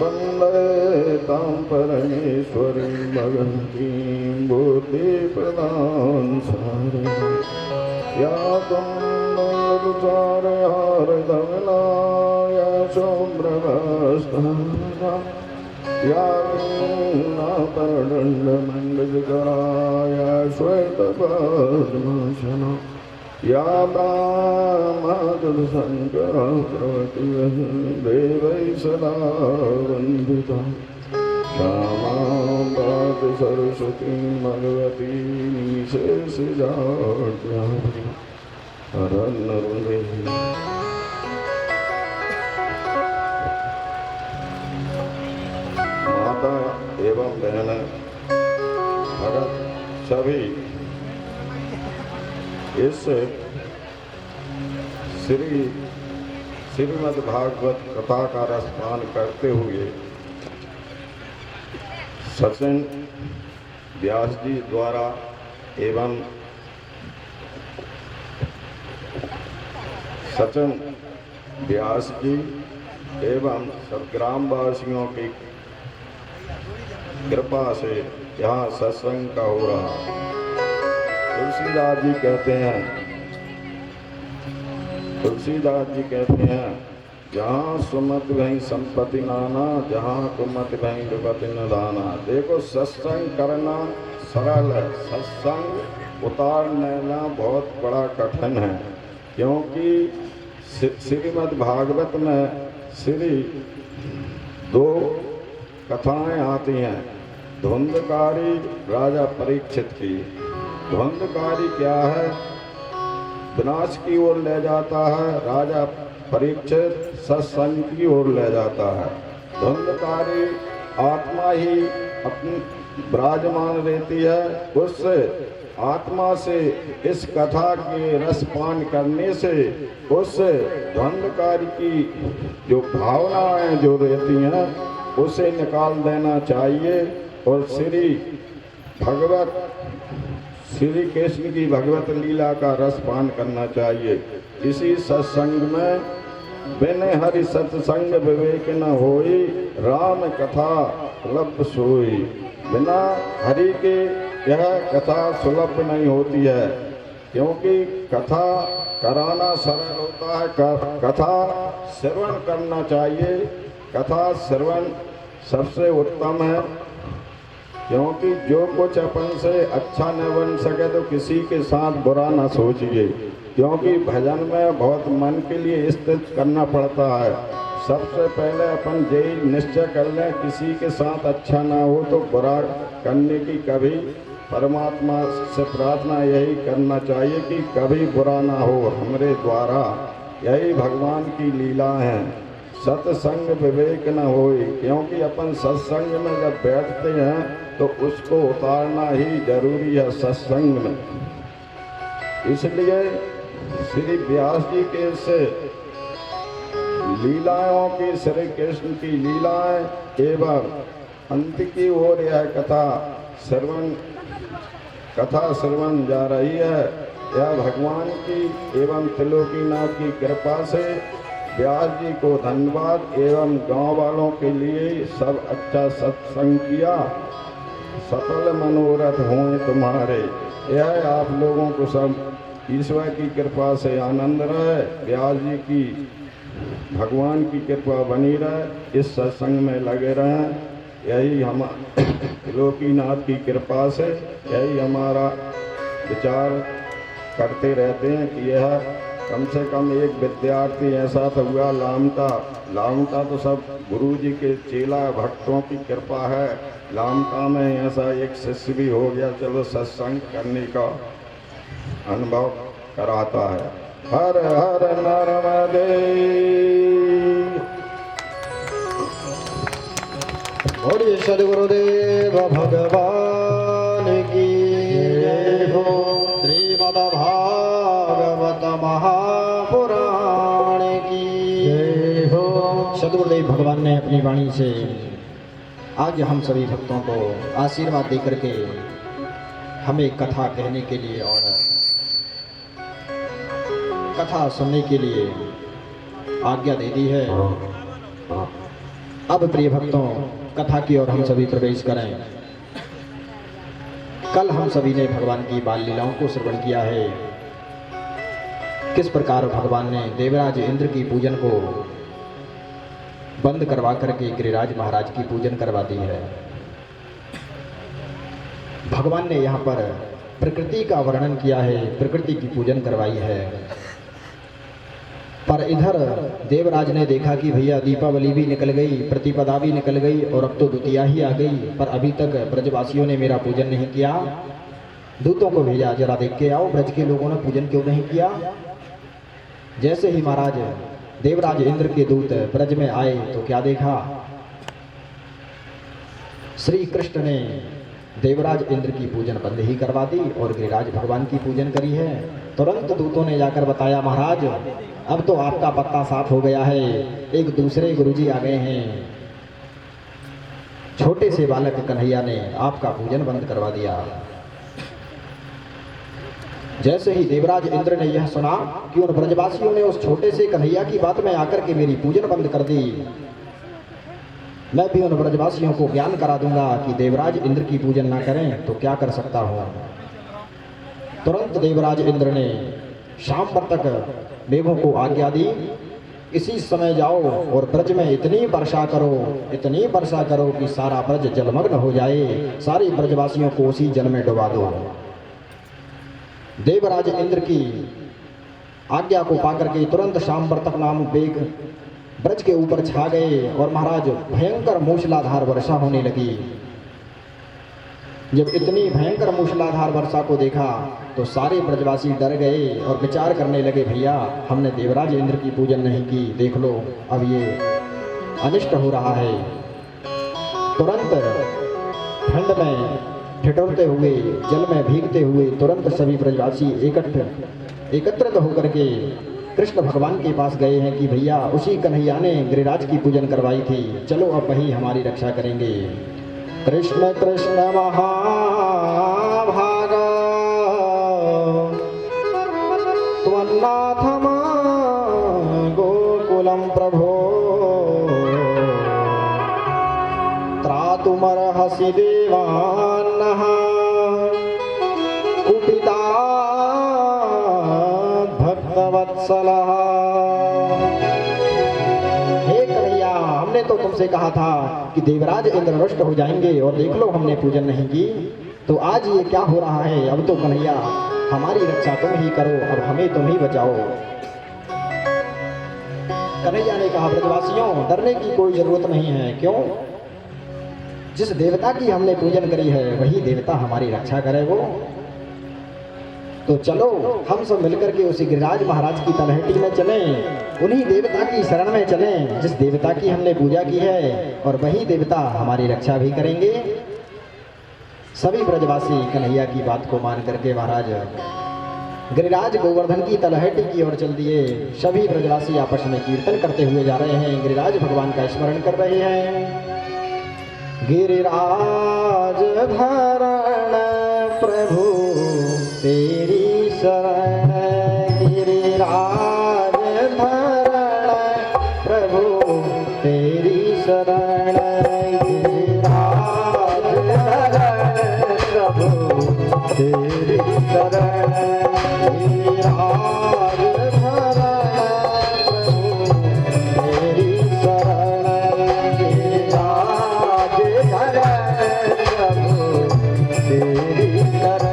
वन्दे तां परमेश्वरीं भगवतीं बुद्धिप्रदां सारिणीं या तुङ्गरुचारहारधवलाय शुभ्रवस्त्रां या वीणातरदण्डमण्डलकराय श्वेतपद्मासना या ब्राह्मणशङ्करप्रवतिः देवैः सदा वन्दिता क्षमां सरस्वतीं भगवतीं शेषजाड्यां हरन्नरुणे। माता एवं बहन भगत सभी इस श्रीमद् भागवत कथा का रसपान करते हुए सचिन व्यास जी द्वारा एवं सचिन व्यास जी एवं सब ग्रामवासियों की कृपा से यहाँ सत्संग का हो रहा। तुलसीदास जी कहते हैं जहाँ सुमत भई संपत्ति नाना, जहाँ कुमत भई विपत्ति निदाना। देखो सत्संग करना सरल है, सत्संग उतार लेना बहुत बड़ा कठिन है, क्योंकि श्रीमद् भागवत में श्री दो कथाएं आती हैं। धुंधकारी राजा परीक्षित की। धुंधकारी क्या है? विनाश की ओर ले जाता है, राजा परीक्षित सत्संग की ओर ले जाता है। धुंधकारी आत्मा ही अपनी विराजमान रहती है, उससे आत्मा से इस कथा के रसपान करने से उससे धुंधकारी की जो भावनाएं जो रहती हैं उसे निकाल देना चाहिए और श्री कृष्ण की भगवत लीला का रसपान करना चाहिए। इसी सत्संग में बिन हरि सत्संग विवेक न होई, राम कथा सुलभ सोई। बिना हरि के यह कथा सुलभ नहीं होती है, क्योंकि कथा कराना सरल होता है, कथा श्रवण करना चाहिए। कथा श्रवण सबसे उत्तम है, क्योंकि जो कुछ अपन से अच्छा न बन सके तो किसी के साथ बुरा न सोचिए, क्योंकि भजन में बहुत मन के लिए स्थित करना पड़ता है। सबसे पहले अपन यही निश्चय कर लें किसी के साथ अच्छा ना हो तो बुरा करने की कभी परमात्मा से प्रार्थना यही करना चाहिए कि कभी बुरा ना हो हमरे द्वारा। यही भगवान की लीला है। सत्संग विवेक न होए, क्योंकि अपन सत्संग में जब बैठते हैं तो उसको उतारना ही जरूरी है सत्संग में। इसलिए श्री व्यास जी के से लीलाओं की, श्री कृष्ण की लीलाएं एवं अंत की ओर यह कथा श्रवण जा रही है। यह भगवान की एवं त्रिलोकीनाथ की कृपा से व्यास जी को धन्यवाद एवं गांव वालों के लिए सब अच्छा सत्संग किया। सफल मनोरथ हों तुम्हारे। यह आप लोगों को सब ईश्वर की कृपा से आनंद रहे, व्यास जी की भगवान की कृपा बनी रहे, इस सत्संग में लगे रहें। यही हम त्रिलोकीनाथ की कृपा से यही हमारा विचार करते रहते हैं कि यह कम से कम एक विद्यार्थी ऐसा तो हुआ लामटा तो सब गुरु जी के चेला भक्तों की कृपा है। लामटा में ऐसा एक शिष्य भी हो गया, चलो सत्संग करने का अनुभव कराता है। हर हर नर्मदे। बोलिए सद्गुरुदेव भगवान की जय हो। श्रीमद् भागवत महापुराण की जय हो। सद्गुरुदेव भगवान ने अपनी वाणी से आज हम सभी भक्तों को आशीर्वाद देकर के हमें कथा कहने के लिए और कथा सुनने के लिए आज्ञा दे दी है। अब प्रिय भक्तों, कथा की ओर हम सभी प्रवेश करें। कल हम सभी ने भगवान की बाल लीलाओं को श्रवण किया है। किस प्रकार भगवान ने देवराज इंद्र की पूजन को बंद करवा करके गिरिराज महाराज की पूजन करवा दी है। भगवान ने यहाँ पर प्रकृति का वर्णन किया है, प्रकृति की पूजन करवाई है। पर इधर देवराज ने देखा कि भैया दीपावली भी निकल गई, प्रतिपदा भी निकल गई और अब तो द्वितीया ही आ गई, पर अभी तक ब्रजवासियों ने मेरा पूजन नहीं किया। दूतों को भेजा, जरा देख के आओ ब्रज के लोगों ने पूजन क्यों नहीं किया। जैसे ही महाराज देवराज इंद्र के दूत ब्रज में आए तो क्या देखा, श्री कृष्ण ने देवराज इंद्र की पूजन बंद ही करवा दी और गिरिराज भगवान की पूजन करी है। तुरंत दूतों ने जाकर बताया, महाराज अब तो आपका पत्ता साफ हो गया है, एक दूसरे गुरुजी आ गए हैं। छोटे से बालक कन्हैया ने आपका पूजन बंद करवा दिया। जैसे ही देवराज इंद्र ने यह सुना कि उन ब्रजवासियों ने उस छोटे से कन्हैया की बात में आकर के मेरी पूजन बंद कर दी, मैं भी उन ब्रजवासियों को ज्ञान करा दूंगा कि देवराज इंद्र की पूजन ना करें तो क्या कर सकता हूं। तुरंत देवराज इंद्र ने शाम पर तक मेघों को आज्ञा दी, इसी समय जाओ और ब्रज में इतनी वर्षा करो कि सारा ब्रज जलमग्न हो जाए, सारे ब्रजवासियों को उसी जल में डुबा दो। देवराज इंद्र की आज्ञा को पाकर के तुरंत शाम पर तक नाम वेग ब्रज के ऊपर छा गए और महाराज भयंकर मूसलाधार वर्षा होने लगी। जब इतनी भयंकर मूसलाधार वर्षा को देखा तो सारे ब्रजवासी डर गए और विचार करने लगे, भैया हमने देवराज इंद्र की पूजन नहीं की, देख लो अब ये अनिष्ट हो रहा है। तुरंत ठंड में ठिठुरते हुए, जल में भीगते हुए तुरंत सभी ब्रजवासी एकत्रित होकर के कृष्ण भगवान के पास गए हैं कि भैया उसी कन्हैया ने गिरिराज की पूजन करवाई थी, चलो अब वही हमारी रक्षा करेंगे। कृष्ण कृष्ण महाभाग त्वन्नाथ गोकुलम प्रभो त्रातुमर्हसि देवान्नः कुपिता भक्तवत्सलः। हे कन्हैया, हमने तो तुमसे कहा था कि देवराज इंद्र नष्ट हो जाएंगे और देख लो हमने पूजन नहीं की, तो आज ये क्या हो रहा है। अब तो कन्हैया हमारी रक्षा तुम ही करो, अब हमें तुम ही बचाओ। कन्हैया ने कहा, ब्रजवासियों डरने की कोई जरूरत नहीं है। क्यों? जिस देवता की हमने पूजन करी है वही देवता हमारी रक्षा करे। वो तो चलो हम सब मिलकर के उसी गिरिराज महाराज की तलहटी में चलें, उन्हीं देवता की शरण में चलें जिस देवता की हमने पूजा की है, और वही देवता हमारी रक्षा भी करेंगे। सभी ब्रजवासी कन्हैया की बात को मान करके महाराज गिरिराज गोवर्धन की तलहटी की ओर चल दिए। सभी ब्रजवासी आपस में कीर्तन करते हुए जा रहे हैं, गिरिराज भगवान का स्मरण कर रहे हैं। गिरिराज धरण प्रभु तेरी शरण, गिरिराज धरण प्रभु तेरी शरण, गिरिराज धरण प्रभु तेरी शरण, गिरिराज धरण प्रभु तेरी शरण, गिरिराज धरण प्रभु तेरी शरण।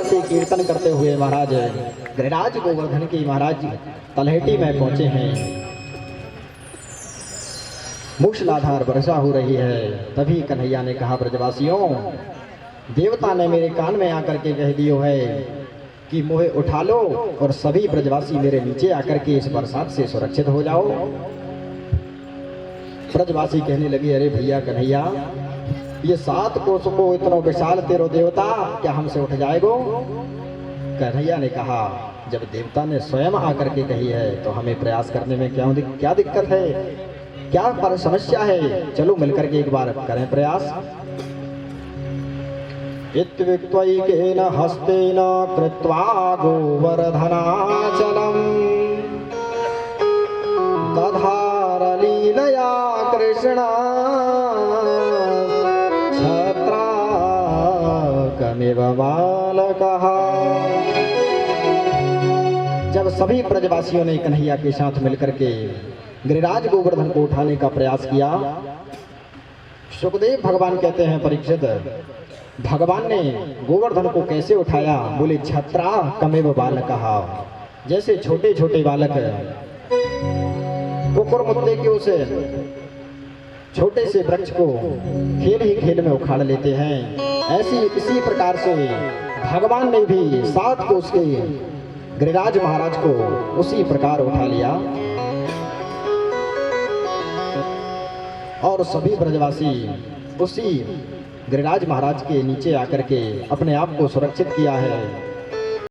ब्रजवासी कीर्तन करते हुए महाराज गिरिराज गोवर्धन की महाराज तलहटी में पहुंचे हैं। मूसलाधार वर्षा हो रही है। तभी कन्हैया ने कहा, ब्रजवासियों, देवता ने मेरे कान में आकर के कह दियो है कि मोहे उठा लो और सभी ब्रजवासी मेरे नीचे आकर के इस बरसात से सुरक्षित हो जाओ। ब्रजवासी कहने लगे, अरे भैया कन्हैया, ये 7 कोस को इतना विशाल तेरो देवता क्या हमसे उठ जाएगो? कन्हैया ने कहा, जब देवता ने स्वयं आकर के कही है तो हमें प्रयास करने में क्या दिक्कत है, क्या पर समस्या है? चलो मिलकर के एक बार करें प्रयास। इत्युक्त्वैकेन हस्तेन कृत्वा गोवर्धनाचलम् दधार लीलया कृष्ण छत्राकमिव बालकः। जब सभी ब्रजवासियों ने कन्हैया के साथ मिलकर के गिरिराज गोवर्धन को उठाने का प्रयास किया, सुखदेव भगवान कहते हैं, परीक्षित, भगवान ने गोवर्धन को कैसे उठाया? बोले, छत्रा कमेव बालकः, जैसे छोटे छोटे बालक कुकुर मुद्दे के उस छोटे से वृक्ष को खेल ही खेल में उखाड़ लेते हैं, इसी प्रकार से भगवान ने भी 7 कोस के गिरिराज महाराज को उसी प्रकार उठा लिया। और सभी ब्रजवासी उसी गिरिराज महाराज के नीचे आकर के अपने आप को सुरक्षित किया है।